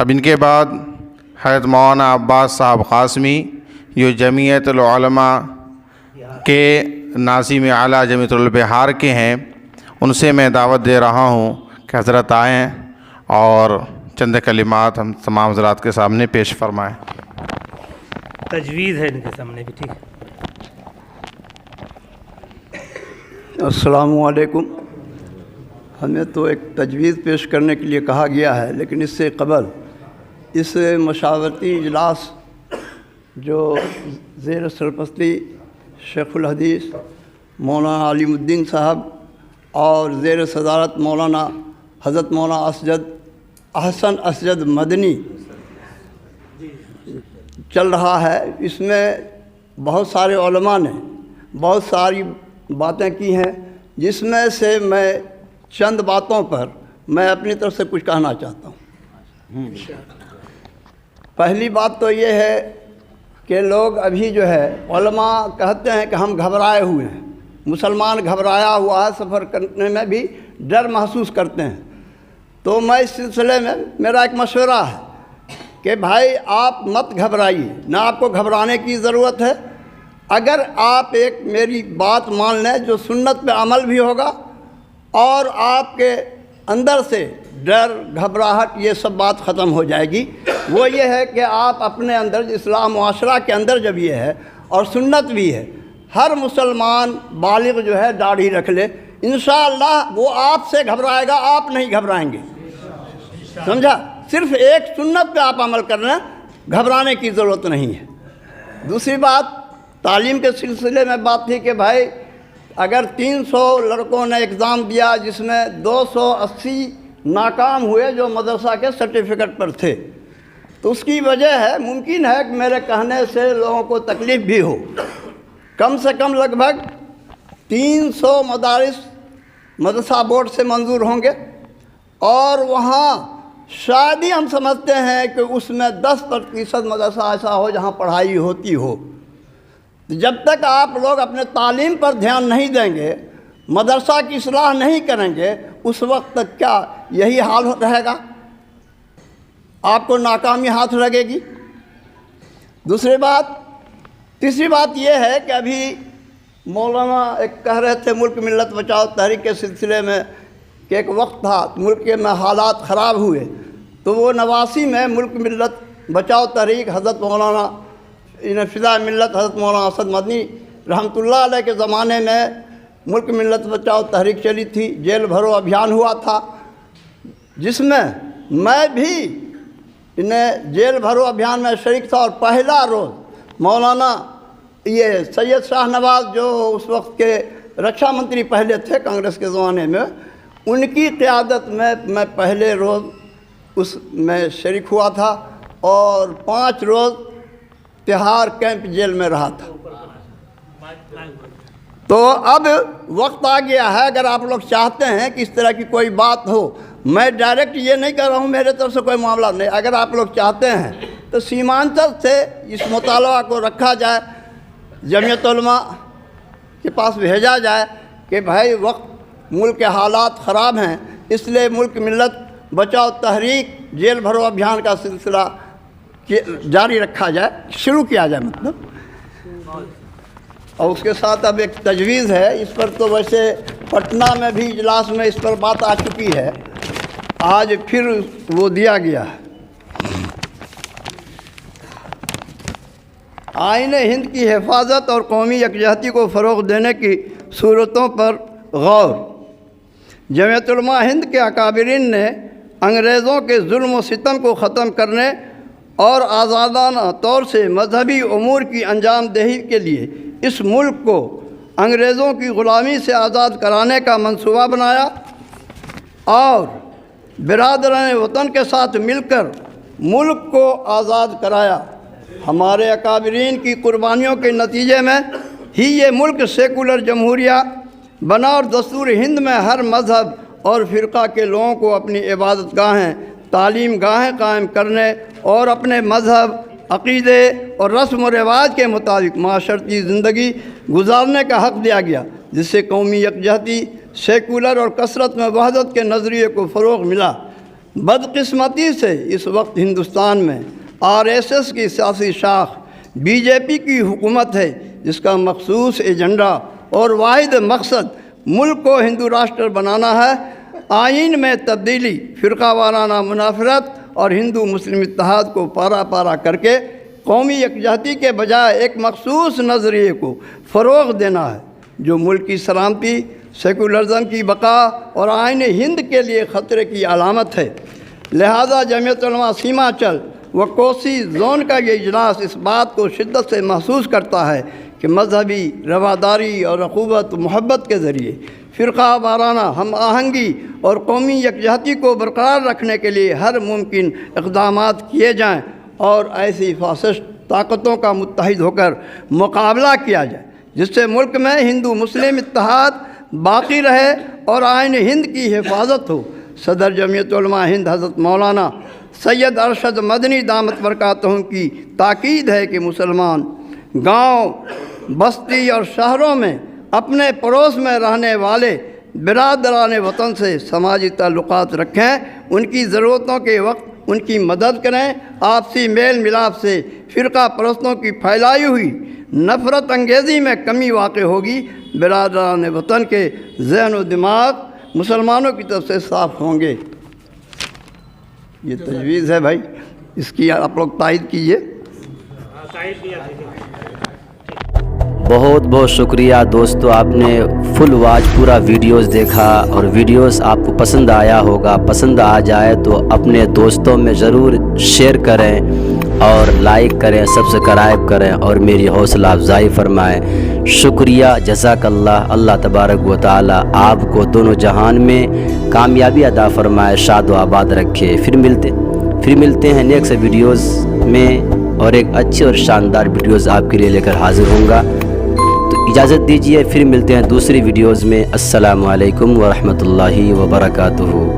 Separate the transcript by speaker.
Speaker 1: اب ان کے بعد حضرت مولانا عباس صاحب قاسمی جو جمعیت العلماء کے ناظم اعلیٰ جمعیت البحار کے ہیں، ان سے میں دعوت دے رہا ہوں کہ حضرت آئیں اور چند کلمات ہم تمام حضرات کے سامنے پیش فرمائیں۔
Speaker 2: تجویز ہے ان کے سامنے بھی، ٹھیک ہے۔
Speaker 3: السلام علیکم۔ ہمیں تو ایک تجویز پیش کرنے کے لیے کہا گیا ہے، لیکن اس سے قبل اس مشاورتی اجلاس جو زیر سرپرستی شیخ الحدیث مولانا علیم الدین صاحب اور زیر صدارت مولانا حضرت مولانا احسن اسجد مدنی چل رہا ہے، اس میں بہت سارے علماء نے بہت ساری باتیں کی ہیں، جس میں سے میں چند باتوں پر میں اپنی طرف سے کچھ کہنا چاہتا ہوں۔ پہلی بات تو یہ ہے کہ لوگ ابھی جو ہے علماء کہتے ہیں کہ ہم گھبرائے ہوئے ہیں، مسلمان گھبرایا ہوا ہے، سفر کرنے میں بھی ڈر محسوس کرتے ہیں۔ تو میں اس سلسلے میں میرا ایک مشورہ ہے کہ بھائی آپ مت گھبرائیے، نہ آپ کو گھبرانے کی ضرورت ہے۔ اگر آپ ایک میری بات مان لیں جو سنت پہ عمل بھی ہوگا اور آپ کے اندر سے ڈر گھبراہٹ یہ سب بات ختم ہو جائے گی، وہ یہ ہے کہ آپ اپنے اندر اسلام معاشرہ کے اندر جب یہ ہے اور سنت بھی ہے، ہر مسلمان بالغ جو ہے داڑھی رکھ لے، انشاءاللہ وہ آپ سے گھبرائے گا، آپ نہیں گھبرائیں گے، سمجھا؟ صرف ایک سنت پہ آپ عمل کر رہے ہیں، گھبرانے کی ضرورت نہیں ہے۔ دوسری بات تعلیم کے سلسلے میں بات تھی کہ بھائی اگر 300 لڑکوں نے اگزام دیا جس میں 280 ناکام ہوئے جو مدرسہ کے سرٹیفکیٹ پر تھے، تو اس کی وجہ ہے، ممکن ہے کہ میرے کہنے سے لوگوں کو تکلیف بھی ہو، کم سے کم لگ بھگ 300 مدارس مدرسہ بورڈ سے منظور ہوں گے، اور وہاں شاید ہی ہم سمجھتے ہیں کہ اس میں 10% مدرسہ ایسا ہو جہاں پڑھائی ہوتی ہو۔ جب تک آپ لوگ اپنے تعلیم پر دھیان نہیں دیں گے، مدرسہ کی اصلاح نہیں کریں گے، اس وقت تک کیا یہی حال رہے گا؟ آپ کو ناکامی ہاتھ لگے گی۔ تیسری بات یہ ہے کہ ابھی مولانا ایک کہہ رہے تھے ملک ملت بچاؤ تحریک کے سلسلے میں کہ ایک وقت تھا ملک میں حالات خراب ہوئے، تو وہ 89 میں ملک ملت بچاؤ تحریک حضرت مولانا فضا ملت حضرت مولانا اسد مدنی رحمۃ اللہ علیہ کے زمانے میں ملک ملت بچاؤ تحریک چلی تھی، جیل بھرو ابھیان ہوا تھا، جس میں میں بھی انہیں جیل بھرو ابھیان میں شریک تھا، اور پہلا روز مولانا یہ سید شاہ نواز جو اس وقت کے رکشا منتری پہلے تھے کانگریس کے زمانے میں، ان کی قیادت میں پہلے روز اس میں شریک ہوا تھا، اور 5 روز تہاڑ کیمپ جیل میں رہا تھا۔ تو اب وقت آ گیا ہے، اگر آپ لوگ چاہتے ہیں کہ اس طرح کی کوئی بات ہو، میں ڈائریکٹ یہ نہیں کر رہا ہوں، میرے طرف سے کوئی معاملہ نہیں، اگر آپ لوگ چاہتے ہیں تو سیمانچل سے اس مطالبہ کو رکھا جائے، جمعیت علماء کے پاس بھیجا جائے کہ بھائی وقت ملک کے حالات خراب ہیں، اس لیے ملک ملت بچاؤ تحریک جیل بھرو ابھیان کا سلسلہ جاری رکھا جائے، شروع کیا جائے مطلب۔ اور اس کے ساتھ اب ایک تجویز ہے، اس پر تو ویسے پٹنہ میں بھی اجلاس میں اس پر بات آ چکی ہے، آج پھر وہ دیا گیا ہے۔ آئین ہند کی حفاظت اور قومی یکجہتی کو فروغ دینے کی صورتوں پر غور۔ جمعیت علماء ہند کے اکابرین نے انگریزوں کے ظلم و ستم کو ختم کرنے اور آزادانہ طور سے مذہبی امور کی انجام دہی کے لیے اس ملک کو انگریزوں کی غلامی سے آزاد کرانے کا منصوبہ بنایا اور برادران وطن کے ساتھ مل کر ملک کو آزاد کرایا۔ ہمارے اکابرین کی قربانیوں کے نتیجے میں ہی یہ ملک سیکولر جمہوریہ بنا اور دستور ہند میں ہر مذہب اور فرقہ کے لوگوں کو اپنی عبادت گاہیں، تعلیم گاہیں قائم کرنے اور اپنے مذہب، عقیدے اور رسم و رواج کے مطابق معاشرتی زندگی گزارنے کا حق دیا گیا، جس سے قومی یکجہتی، سیکولر اور کثرت میں وحدت کے نظریے کو فروغ ملا۔ بدقسمتی سے اس وقت ہندوستان میں RSS کی سیاسی شاخ BJP کی حکومت ہے، جس کا مخصوص ایجنڈا اور واحد مقصد ملک کو ہندو راشٹر بنانا ہے۔ آئین میں تبدیلی، فرقہ وارانہ منافرت اور ہندو مسلم اتحاد کو پارا پارا کر کے قومی یکجہتی کے بجائے ایک مخصوص نظریے کو فروغ دینا ہے، جو ملک کی سلامتی، سیکولرزم کی بقا اور آئین ہند کے لیے خطرے کی علامت ہے۔ لہذا جمعیت علماء سیمانچل و کوسی زون کا یہ اجلاس اس بات کو شدت سے محسوس کرتا ہے کہ مذہبی رواداری اور اخوت و محبت کے ذریعے فرقہ وارانہ ہم آہنگی اور قومی یکجہتی کو برقرار رکھنے کے لیے ہر ممکن اقدامات کیے جائیں اور ایسی فاسسٹ طاقتوں کا متحد ہو کر مقابلہ کیا جائے، جس سے ملک میں ہندو مسلم اتحاد باقی رہے اور آئین ہند کی حفاظت ہو۔ صدر جمعیت علماء ہند حضرت مولانا سید ارشد مدنی دامت برکاتہم کی تاکید ہے کہ مسلمان گاؤں، بستی اور شہروں میں اپنے پڑوس میں رہنے والے برادران وطن سے سماجی تعلقات رکھیں، ان کی ضرورتوں کے وقت ان کی مدد کریں۔ آپسی میل ملاپ سے فرقہ پرستوں کی پھیلائی ہوئی نفرت انگیزی میں کمی واقع ہوگی، برادران وطن کے ذہن و دماغ مسلمانوں کی طرف سے صاف ہوں گے۔ یہ تجویز ہے بھائی، اس کی آپ لوگ تائید کیجئے۔
Speaker 4: بہت بہت شکریہ دوستو، آپ نے فل واچ پورا ویڈیوز دیکھا اور ویڈیوز آپ کو پسند آیا ہوگا۔ پسند آ جائے تو اپنے دوستوں میں ضرور شیئر کریں اور لائک کریں، سبسکرائب کریں اور میری حوصلہ افزائی فرمائیں۔ شکریہ، جزاک اللہ۔ اللہ تبارک و تعالی آپ کو دونوں جہان میں کامیابی عطا فرمائے، شاد و آباد رکھے۔ پھر ملتے ہیں نیکسٹ ویڈیوز میں، اور ایک اچھے اور شاندار ویڈیوز آپ کے لیے لے کر حاضر ہوں گا۔ تو اجازت دیجیے، پھر ملتے ہیں دوسری ویڈیوز میں۔ السلام علیکم ورحمۃ اللہ وبرکاتہ۔